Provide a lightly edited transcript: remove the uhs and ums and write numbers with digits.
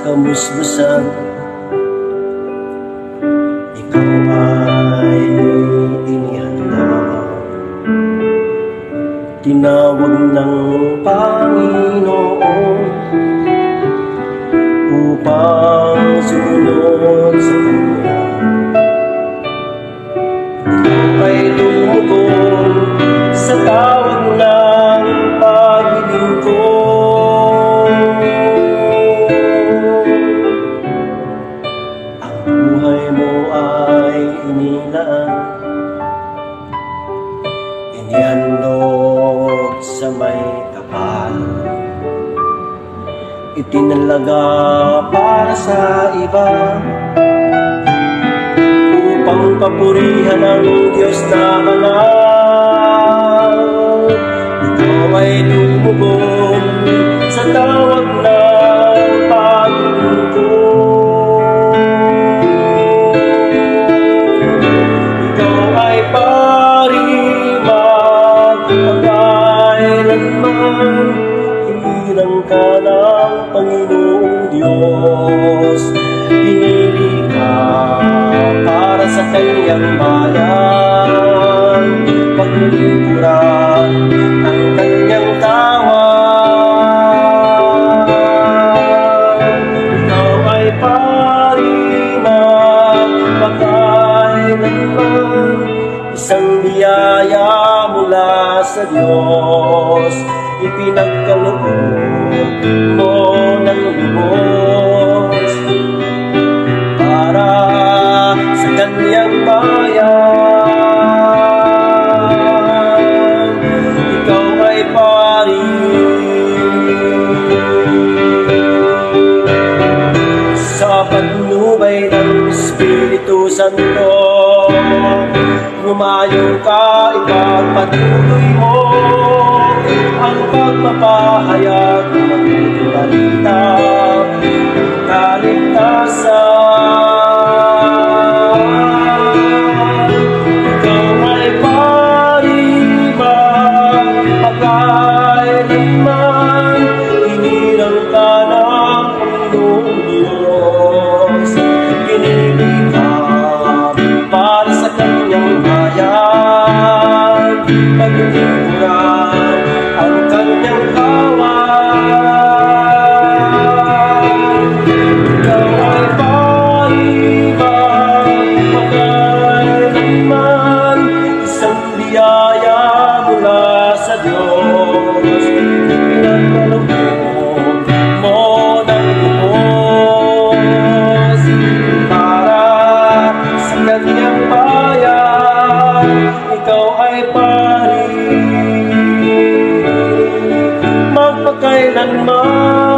kamusmusan, ikaw ay inihanda. Tinawag ng Panginoon upang sumunod sa Kanya. Ikaw ay lumugon sa tawag ng paglilingkod. Buhay mo ay inihandog sa may kapal, itinalaga para sa iba, upang papurihan ang Diyos na banal. Ikaw ay lumugon sa tawag ng paglilingkod. Hinilang ka ng Panginoong Diyos, pinili ka para sa Kanyang bayan, paglilingkuran ang Kanyang tawag. Ikaw ay pariman, magkailanman, isang biyaya mula sa Diyos, ipinagkaloob mo ng lubos para sa Kanyang bayan. Ikaw ay pari sa patnubay ng Espiritu Santo. Humayo ka, ipagpatuloy mo ang pagpapahayag ng mabuting balita ng kaligtasan. Ikaw ay pariman, magkailanman, hinilang ka ng Panginoong Diyos, pinili ka para sa Kanyang bayan, paglilingkuran ang Kanyang kawan. Ikaw ay pariman, magkailanman, isang biyaya mula sa Diyos, pinagkaloob mo ng lubos para sa Kanyang bayan. Ikaw ay pari magpakailanman.